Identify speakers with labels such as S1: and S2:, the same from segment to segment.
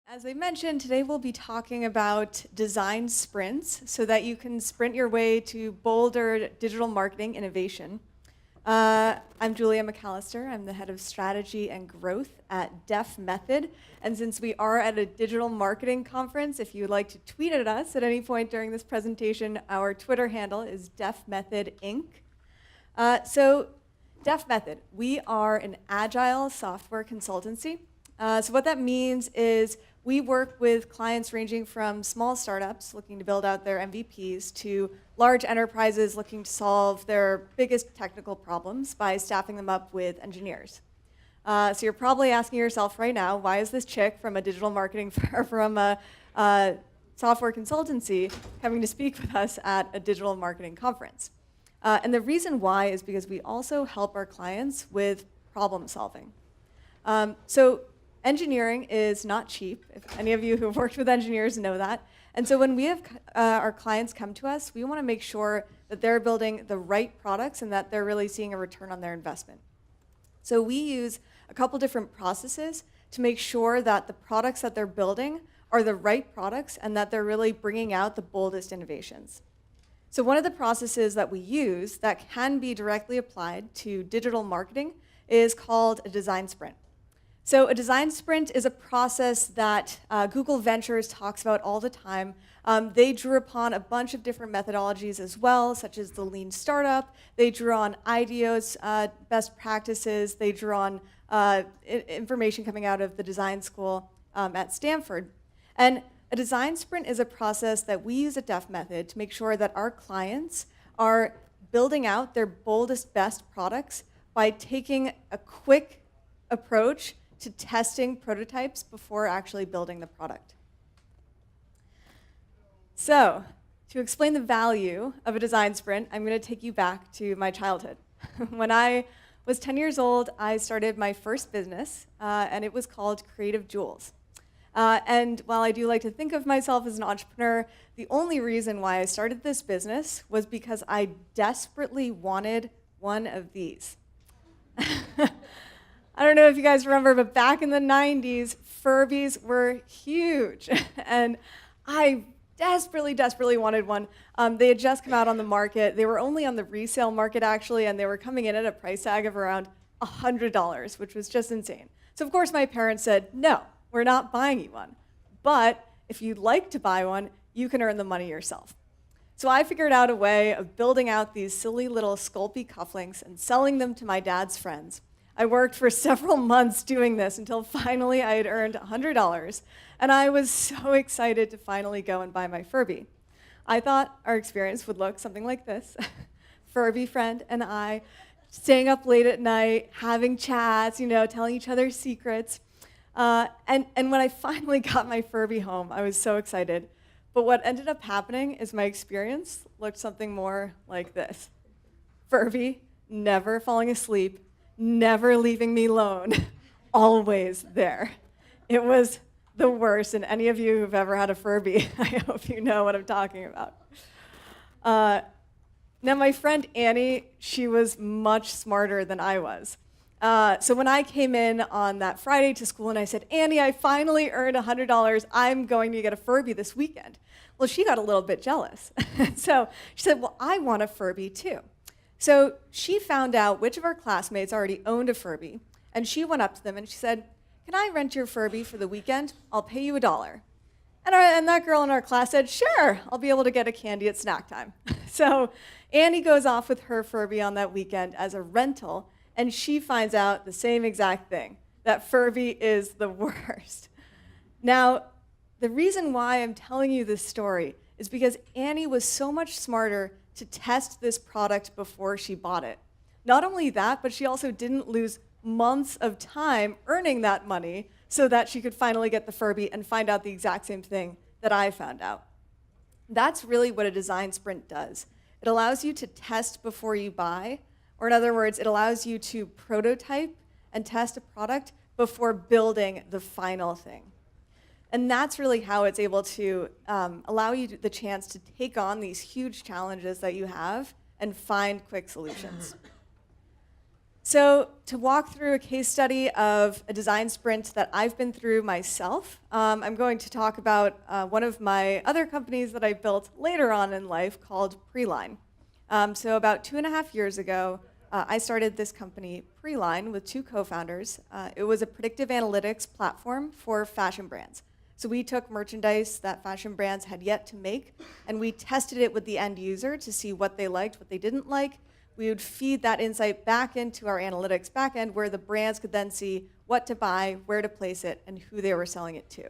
S1: As I mentioned, today we'll be talking about design sprints so that you can sprint your way to bolder digital marketing innovation. I'm Julia Macalaster. I'm the head of strategy and growth at Def Method. And since we are at a digital marketing conference, if you'd like to tweet at us at any point during this presentation, our Twitter handle is Def Method Inc. So Def Method, we are an agile software consultancy. So what that means is we work with clients ranging from small startups looking to build out their MVPs to large enterprises looking to solve their biggest technical problems by staffing them up with engineers. So you're probably asking yourself right now, why is this chick from a digital marketing firm, from a software consultancy, coming to speak with us at a digital marketing conference? And the reason why is because we also help our clients with problem solving. So engineering is not cheap. If any of you who have worked with engineers know that. And so when we have our clients come to us, we want to make sure that they're building the right products and that they're really seeing a return on their investment. So we use a couple different processes to make sure that the products that they're building are the right products and that they're really bringing out the boldest innovations. So one of the processes that we use that can be directly applied to digital marketing is called a design sprint. So a design sprint is a process that Google Ventures talks about all the time. They drew upon a bunch of different methodologies as well, such as the lean startup. They drew on IDEO's best practices. They drew on information coming out of the design school at Stanford. And a design sprint is a process that we use at Def Method to make sure that our clients are building out their boldest, best products by taking a quick approach to testing prototypes before actually building the product. So, to explain the value of a design sprint, I'm going to take you back to my childhood. When I was 10 years old, I started my first business, and it was called Creative Jewels. And while I do like to think of myself as an entrepreneur, the only reason why I started this business was because I desperately wanted one of these. I don't know if you guys remember, but back in the 90s, Furbies were huge. And I desperately wanted one. They had just come out on the market. They were only on the resale market, actually, and they were coming in at a price tag of around $100, which was just insane. So, of course, my parents said, no, we're not buying you one. But if you'd like to buy one, you can earn the money yourself. So I figured out a way of building out these silly little Sculpey cufflinks and selling them to my dad's friends. I worked for several months doing this until finally I had earned $100, and I was so excited to finally go and buy my Furby. I thought our experience would look something like this. Furby friend and I staying up late at night, having chats, telling each other secrets. And when I finally got my Furby home, I was so excited. But what ended up happening is my experience looked something more like this. Furby never falling asleep, never leaving me alone, always there. It was the worst, and any of you who've ever had a Furby, I hope you know what I'm talking about. Now, my friend Annie, she was much smarter than I was. So when I came in on that Friday to school and I said, Annie, I finally earned $100, I'm going to get a Furby this weekend. Well, she got a little bit jealous. So she said, well, I want a Furby too. So she found out which of our classmates already owned a Furby, and she went up to them and she said, can I rent your Furby for the weekend? I'll pay you $1. And that girl in our class said, sure, I'll be able to get a candy at snack time. So Annie goes off with her Furby on that weekend as a rental, and she finds out the same exact thing, that Furby is the worst. Now, the reason why I'm telling you this story is because Annie was so much smarter to test this product before she bought it. Not only that, but she also didn't lose months of time earning that money so that she could finally get the Furby and find out the exact same thing that I found out. That's really what a design sprint does. It allows you to test before you buy, or in other words, it allows you to prototype and test a product before building the final thing. And that's really how it's able to allow you the chance to take on these huge challenges that you have and find quick solutions. So to walk through a case study of a design sprint that I've been through myself, I'm going to talk about one of my other companies that I built later on in life called Preline. So about 2.5 years ago, I started this company, Preline, with two co-founders. It was a predictive analytics platform for fashion brands. So we took merchandise that fashion brands had yet to make, and we tested it with the end user to see what they liked, what they didn't like. We would feed that insight back into our analytics backend, where the brands could then see what to buy, where to place it, and who they were selling it to.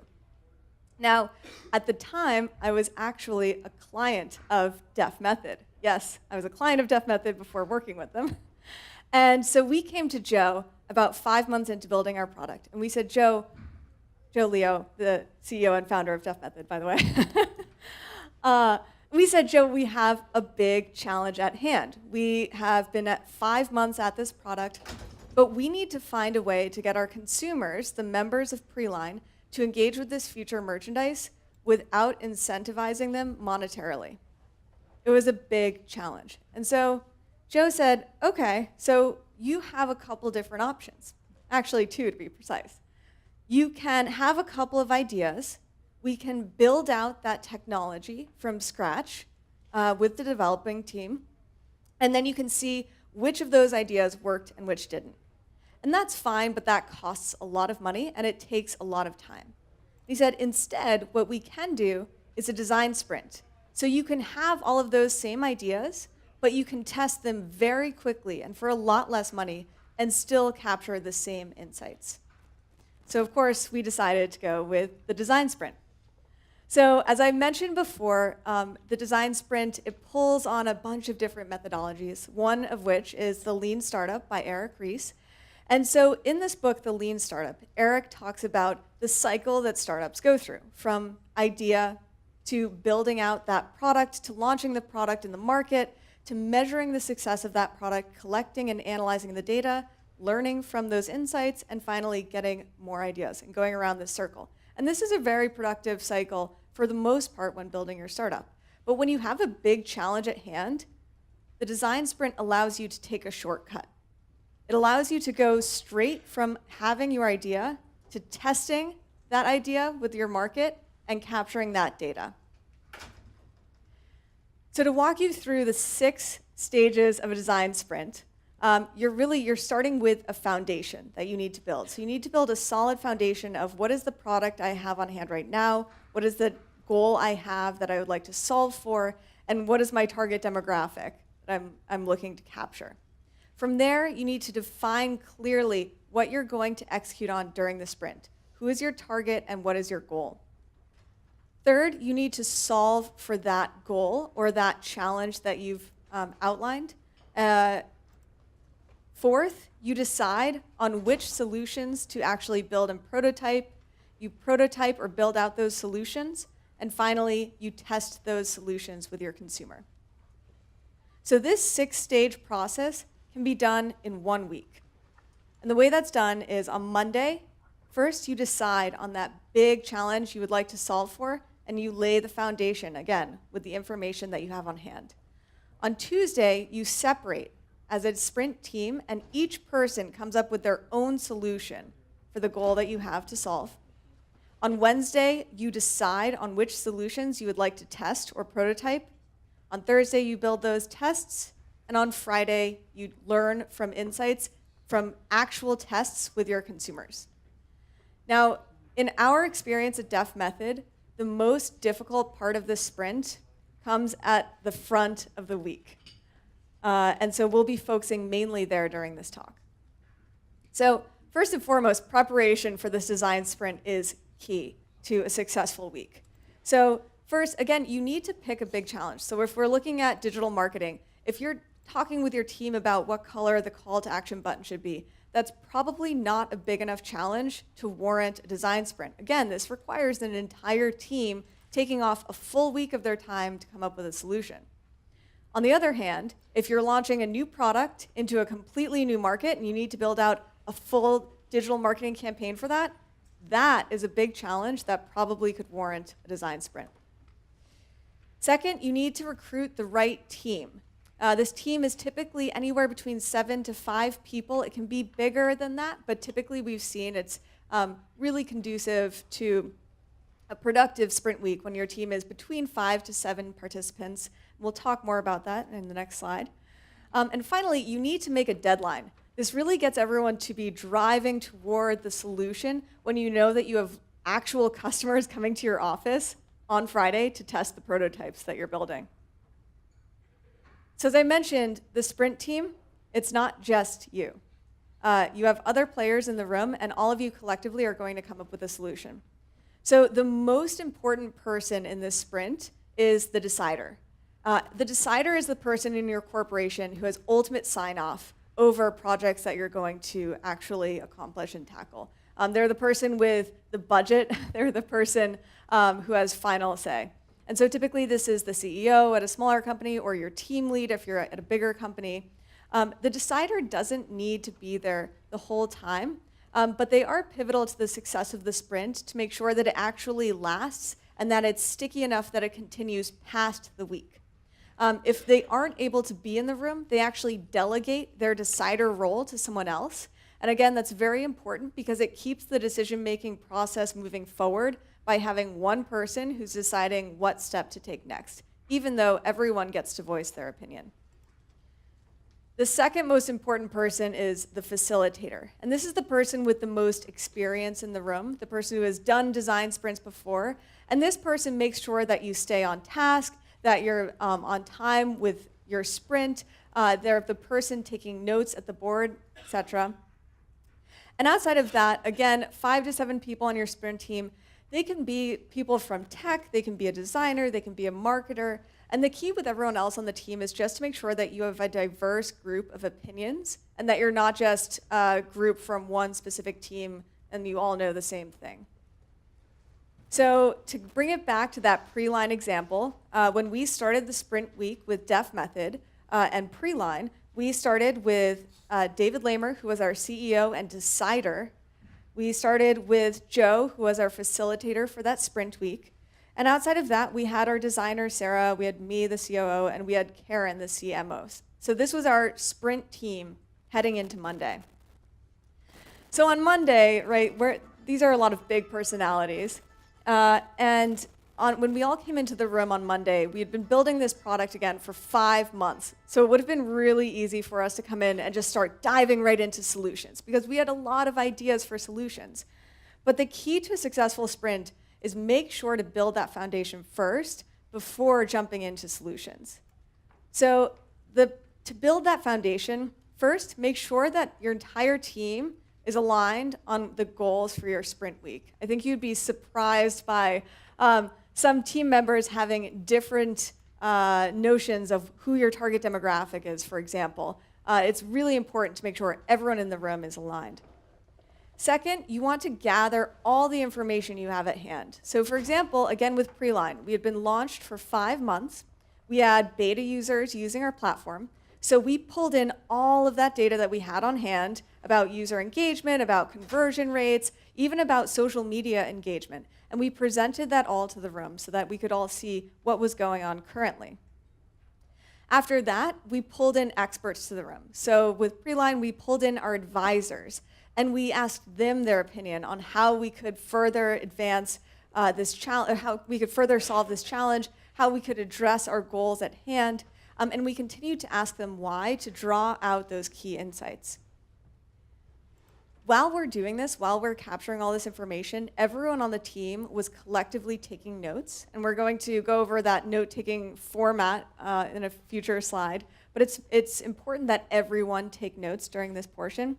S1: Now, at the time, I was actually a client of Def Method. Yes, I was a client of Def Method before working with them. And so we came to Joe about 5 months into building our product, and we said, Joe Leo, the CEO and founder of Def Method, by the way, we said, Joe, we have a big challenge at hand. We have been at 5 months at this product, but we need to find a way to get our consumers, the members of Preline, to engage with this future merchandise without incentivizing them monetarily. It was a big challenge. And so Joe said, okay, so you have a couple different options. Actually, two to be precise. You can have a couple of ideas. We can build out that technology from scratch with the developing team, and then you can see which of those ideas worked and which didn't. And that's fine, but that costs a lot of money, and it takes a lot of time. He said, instead, what we can do is a design sprint. So you can have all of those same ideas, but you can test them very quickly and for a lot less money and still capture the same insights. So of course, we decided to go with the design sprint. So as I mentioned before, the design sprint, it pulls on a bunch of different methodologies, one of which is the Lean Startup by Eric Ries. And so in this book, The Lean Startup, Eric talks about the cycle that startups go through, from idea to building out that product, to launching the product in the market, to measuring the success of that product, collecting and analyzing the data, learning from those insights, and finally getting more ideas and going around this circle. And this is a very productive cycle for the most part when building your startup. But when you have a big challenge at hand, the design sprint allows you to take a shortcut. It allows you to go straight from having your idea to testing that idea with your market and capturing that data. So to walk you through the 6 stages of a design sprint, you're starting with a foundation that you need to build. So you need to build a solid foundation of what is the product I have on hand right now, what is the goal I have that I would like to solve for, and what is my target demographic that I'm looking to capture. From there, you need to define clearly what you're going to execute on during the sprint. Who is your target and what is your goal? Third, you need to solve for that goal or that challenge that you've outlined. Fourth, you decide on which solutions to actually build and prototype. You prototype or build out those solutions. And finally, you test those solutions with your consumer. So this 6-stage process can be done in 1 week. And the way that's done is on Monday, first you decide on that big challenge you would like to solve for, and you lay the foundation, again, with the information that you have on hand. On Tuesday, you separate as a sprint team, and each person comes up with their own solution for the goal that you have to solve. On Wednesday, you decide on which solutions you would like to test or prototype. On Thursday, you build those tests, and on Friday, you learn from insights from actual tests with your consumers. Now, in our experience at Def Method, the most difficult part of this sprint comes at the front of the week. And so we'll be focusing mainly there during this talk. So first and foremost, preparation for this design sprint is key to a successful week. So first, again, you need to pick a big challenge. So if we're looking at digital marketing, if you're talking with your team about what color the call to action button should be, that's probably not a big enough challenge to warrant a design sprint. Again, this requires an entire team taking off a full week of their time to come up with a solution. On the other hand, if you're launching a new product into a completely new market and you need to build out a full digital marketing campaign for that, that is a big challenge that probably could warrant a design sprint. Second, you need to recruit the right team. This team is typically anywhere between 7 to 5 people. It can be bigger than that, but typically we've seen it's really conducive to a productive sprint week when your team is between 5 to 7 participants. We'll talk more about that in the next slide. And finally, you need to make a deadline. This really gets everyone to be driving toward the solution when you know that you have actual customers coming to your office on Friday to test the prototypes that you're building. So as I mentioned, the sprint team, it's not just you. You have other players in the room, and all of you collectively are going to come up with a solution. So the most important person in this sprint is the decider. The decider is the person in your corporation who has ultimate sign-off over projects that you're going to actually accomplish and tackle. They're the person with the budget. They're the person who has final say. And so typically this is the CEO at a smaller company or your team lead if you're at a bigger company. The decider doesn't need to be there the whole time, but they are pivotal to the success of the sprint to make sure that it actually lasts and that it's sticky enough that it continues past the week. If they aren't able to be in the room, they actually delegate their decider role to someone else. And again, that's very important because it keeps the decision-making process moving forward by having one person who's deciding what step to take next, even though everyone gets to voice their opinion. The second most important person is the facilitator. And this is the person with the most experience in the room, the person who has done design sprints before. And this person makes sure that you stay on task, that you're on time with your sprint. They're the person taking notes at the board, etc. And outside of that, again, 5 to 7 people on your sprint team. They can be people from tech, they can be a designer, they can be a marketer. And the key with everyone else on the team is just to make sure that you have a diverse group of opinions and that you're not just a group from one specific team and you all know the same thing. So to bring it back to that pre-line example, when we started the sprint week with Def Method and pre-line, we started with David Lamer, who was our CEO and decider. We started with Joe, who was our facilitator for that sprint week. And outside of that, we had our designer, Sarah, we had me, the COO, and we had Karen, the CMO. So this was our sprint team heading into Monday. So on Monday, right, these are a lot of big personalities. When we all came into the room on Monday, we had been building this product again for 5 months. So it would have been really easy for us to come in and just start diving right into solutions because we had a lot of ideas for solutions. But the key to a successful sprint is make sure to build that foundation first before jumping into solutions. So to build that foundation, first, make sure that your entire team is aligned on the goals for your sprint week. I think you'd be surprised by some team members having different notions of who your target demographic is, for example. It's really important to make sure everyone in the room is aligned. Second, you want to gather all the information you have at hand. So for example, again with Preline, we had been launched for 5 months. We had beta users using our platform. So we pulled in all of that data that we had on hand about user engagement, about conversion rates, even about social media engagement. And we presented that all to the room so that we could all see what was going on currently. After that, we pulled in experts to the room. So with Preline, we pulled in our advisors, and we asked them their opinion on how we could further advance this challenge, how we could further solve this challenge, how we could address our goals at hand, and we continued to ask them why to draw out those key insights. While we're doing this, while we're capturing all this information, everyone on the team was collectively taking notes, and we're going to go over that note-taking format in a future slide, but it's important that everyone take notes during this portion.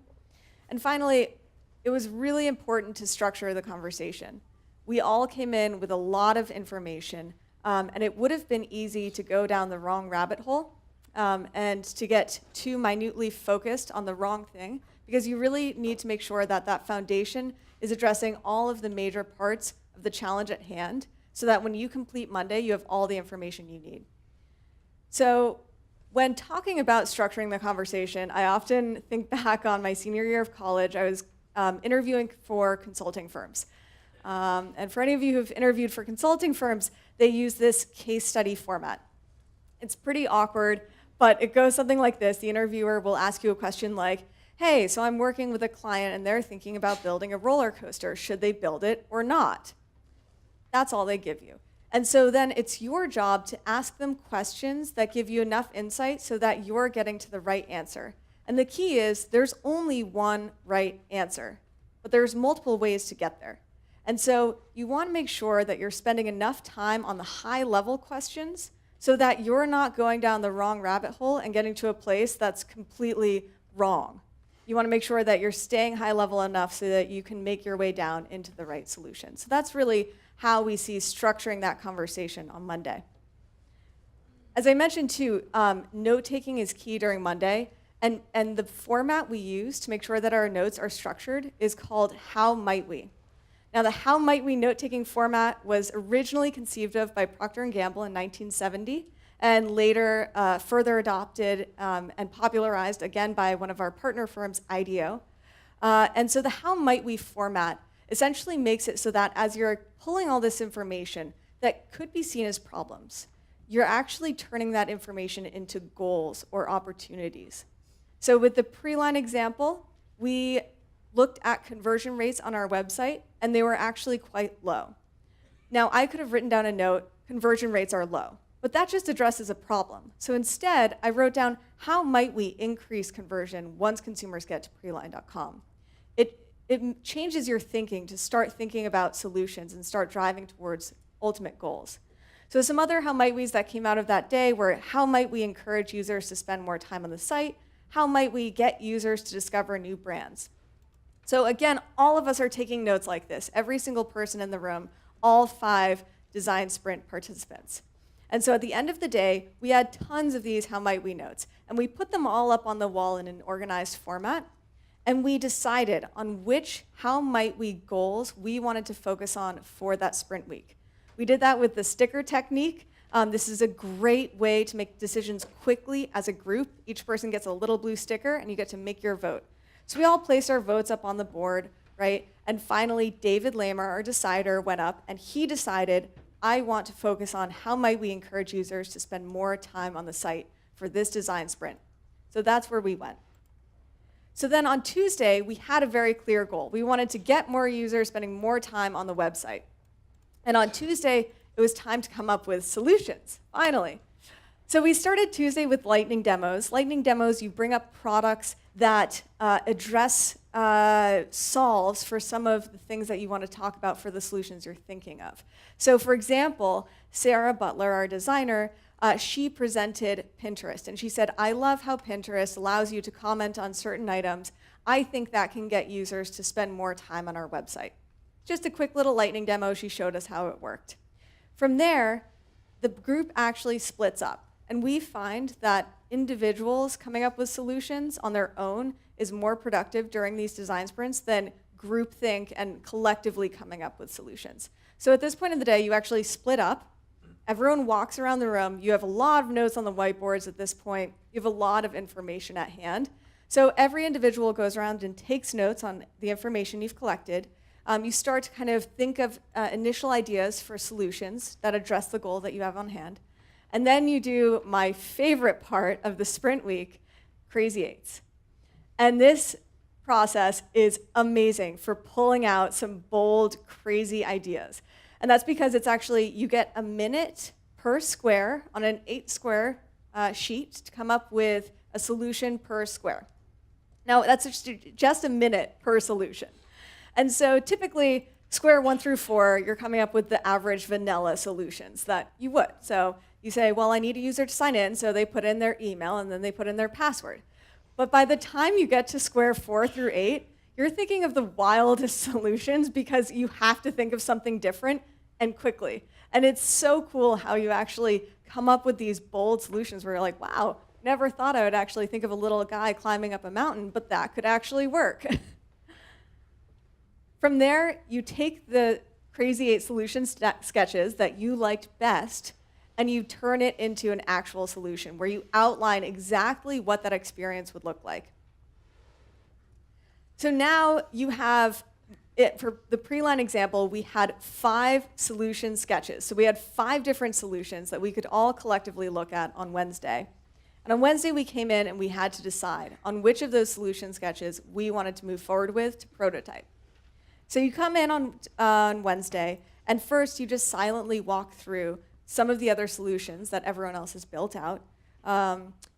S1: And finally, it was really important to structure the conversation. We all came in with a lot of information, and it would have been easy to go down the wrong rabbit hole and to get too minutely focused on the wrong thing, because you really need to make sure that that foundation is addressing all of the major parts of the challenge at hand so that when you complete Monday, you have all the information you need. So when talking about structuring the conversation, I often think back on my senior year of college. I was interviewing for consulting firms. And for any of you who've interviewed for consulting firms, they use this case study format. It's pretty awkward, But it goes something like this. The interviewer will ask you a question like, hey, so I'm working with a client and they're thinking about building a roller coaster. Should they build it or not? That's all they give you. And so then it's your job to ask them questions that give you enough insight so that you're getting to the right answer. And the key is there's only one right answer, but there's multiple ways to get there. And so you want to make sure that you're spending enough time on the high-level questions so that you're not going down the wrong rabbit hole and getting to a place that's completely wrong. You want to make sure that you're staying high level enough so that you can make your way down into the right solution. So that's really how we see structuring that conversation on Monday. As I mentioned too, note-taking is key during Monday, and the format we use to make sure that our notes are structured is called How Might We? Now, the How Might We note-taking format was originally conceived of by Procter & Gamble in 1970, and later further adopted and popularized again by one of our partner firms, IDEO. And so the How Might We format essentially makes it so that as you're pulling all this information that could be seen as problems, you're actually turning that information into goals or opportunities. So with the pre-line example, we looked at conversion rates on our website, and they were actually quite low. Now, I could have written down a note, conversion rates are low, but that just addresses a problem. So instead, I wrote down, how might we increase conversion once consumers get to preline.com? It changes your thinking to start thinking about solutions and start driving towards ultimate goals. So some other how might we's that came out of that day were, how might we encourage users to spend more time on the site? How might we get users to discover new brands? So again, all of us are taking notes like this, every single person in the room, all 5 design sprint participants. And so at the end of the day, we had tons of these how might we notes, and we put them all up on the wall in an organized format, and we decided on which how might we goals we wanted to focus on for that sprint week. We did that with the sticker technique. This is a great way to make decisions quickly as a group. Each person gets a little blue sticker, and you get to make your vote. So we all placed our votes up on the board, right? And finally, David Lamer, our decider, went up, and he decided, I want to focus on how might we encourage users to spend more time on the site for this design sprint. So that's where we went. So then on Tuesday, we had a very clear goal. We wanted to get more users spending more time on the website. And on Tuesday, it was time to come up with solutions, finally. So we started Tuesday with lightning demos. Lightning demos, you bring up products that address solves for some of the things that you want to talk about for the solutions you're thinking of. So for example, Sarah Butler, our designer, she presented Pinterest, and she said, I love how Pinterest allows you to comment on certain items. I think that can get users to spend more time on our website. Just a quick little lightning demo, she showed us how it worked. From there, the group actually splits up, and we find that individuals coming up with solutions on their own is more productive during these design sprints than groupthink and collectively coming up with solutions. So at this point in the day, you actually split up. Everyone walks around the room. You have a lot of notes on the whiteboards at this point. You have a lot of information at hand. So every individual goes around and takes notes on the information you've collected. You start to kind of think of initial ideas for solutions that address the goal that you have on hand. And then you do my favorite part of the sprint week, Crazy Eights. And this process is amazing for pulling out some bold, crazy ideas. And that's because it's actually, you get a minute per square on an 8-square sheet to come up with a solution per square. Now, that's just a minute per solution. And so typically, square 1 through 4, you're coming up with the average vanilla solutions that you would. So you say, well, I need a user to sign in, so they put in their email, and then they put in their password. But by the time you get to square 4 through 8, you're thinking of the wildest solutions because you have to think of something different and quickly. And it's so cool how you actually come up with these bold solutions where you're like, wow, never thought I would actually think of a little guy climbing up a mountain, but that could actually work. From there, you take the Crazy 8 solution sketches that you liked best, and you turn it into an actual solution where you outline exactly what that experience would look like. So now you have it. For the pre-line example, we had 5 solution sketches. So we had 5 different solutions that we could all collectively look at on Wednesday. And on Wednesday, we came in and we had to decide on which of those solution sketches we wanted to move forward with to prototype. So you come in on Wednesday, and first you just silently walk through some of the other solutions that everyone else has built out.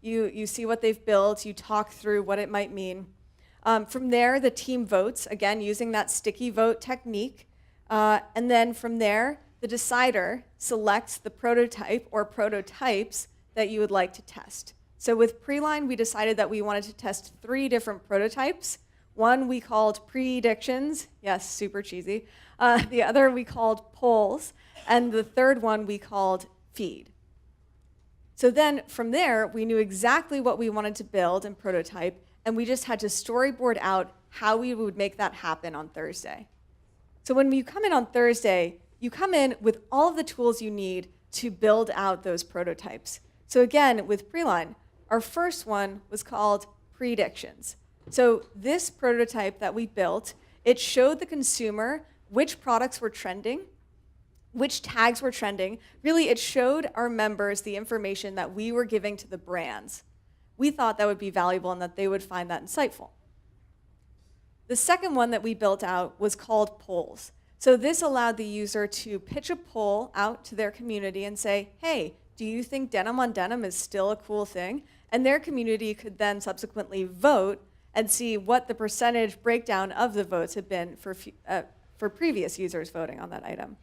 S1: You see what they've built, you talk through what it might mean. From there, the team votes, again, using that sticky vote technique. And then from there, the decider selects the prototype or prototypes that you would like to test. So with Preline, we decided that we wanted to test 3 different prototypes. One we called predictions, yes, super cheesy. The other we called polls, and the third one we called feed. So then from there, we knew exactly what we wanted to build and prototype, and we just had to storyboard out how we would make that happen on Thursday. So when you come in on Thursday, you come in with all of the tools you need to build out those prototypes. So again, with Preline, our first one was called predictions. So this prototype that we built, it showed the consumer which products were trending, which tags were trending. Really, it showed our members the information that we were giving to the brands. We thought that would be valuable and that they would find that insightful. The second one that we built out was called polls. So this allowed the user to pitch a poll out to their community and say, hey, do you think denim on denim is still a cool thing? And their community could then subsequently vote and see what the percentage breakdown of the votes had been for previous users voting on that item.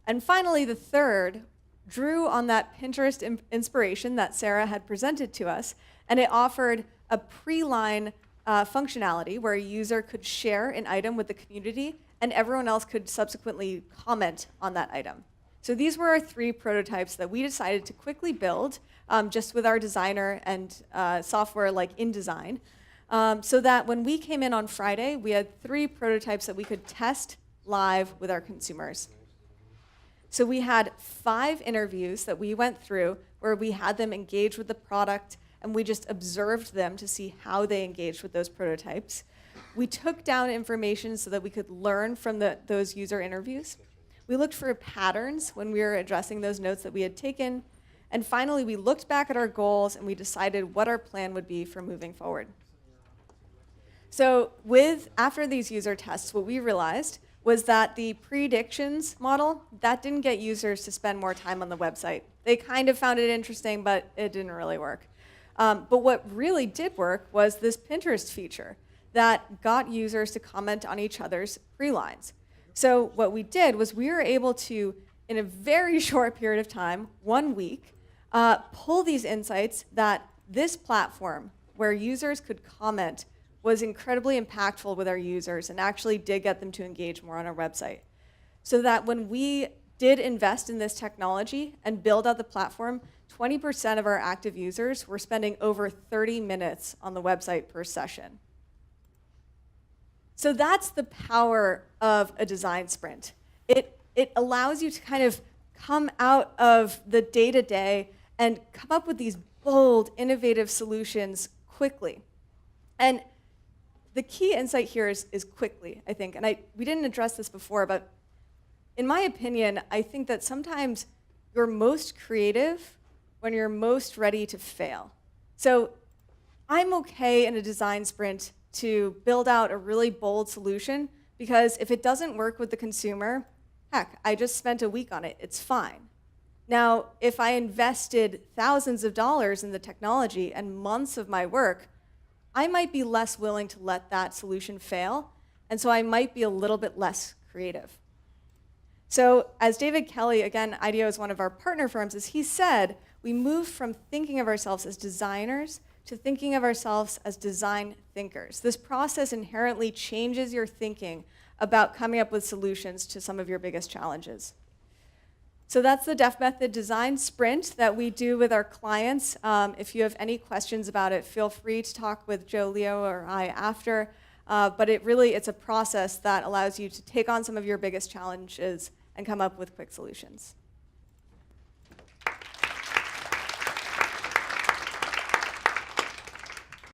S1: And finally, the third drew on that Pinterest inspiration that Sarah had presented to us, and it offered a Preline functionality where a user could share an item with the community and everyone else could subsequently comment on that item. So these were our 3 prototypes that we decided to quickly build just with our designer and software like InDesign, so that when we came in on Friday, we had 3 prototypes that we could test live with our consumers. So we had 5 interviews that we went through where we had them engage with the product and we just observed them to see how they engaged with those prototypes. We took down information so that we could learn from those user interviews. We looked for patterns when we were addressing those notes that we had taken. And finally, we looked back at our goals and we decided what our plan would be for moving forward. So after these user tests, what we realized was that the predictions model, that didn't get users to spend more time on the website. They kind of found it interesting, but it didn't really work. But what really did work was this Pinterest feature that got users to comment on each other's prelines. So what we did was we were able to, in a very short period of time, 1 week, pull these insights that this platform where users could comment was incredibly impactful with our users and actually did get them to engage more on our website. So that when we did invest in this technology and build out the platform, 20% of our active users were spending over 30 minutes on the website per session. So that's the power of a design sprint. It allows you to kind of come out of the day-to-day and come up with these bold, innovative solutions quickly. And the key insight here is quickly, I think. And we didn't address this before, but in my opinion, I think that sometimes you're most creative when you're most ready to fail. So I'm okay in a design sprint to build out a really bold solution, because if it doesn't work with the consumer, heck, I just spent a week on it, it's fine. Now, if I invested thousands of dollars in the technology and months of my work, I might be less willing to let that solution fail, and so I might be a little bit less creative. So as David Kelly, again, IDEO is one of our partner firms, as he said, we moved from thinking of ourselves as designers to thinking of ourselves as design thinkers. This process inherently changes your thinking about coming up with solutions to some of your biggest challenges. So that's the DEF Method design sprint that we do with our clients. If you have any questions about it, feel free to talk with Joe, Leo, or I after. But it's a process that allows you to take on some of your biggest challenges and come up with quick solutions.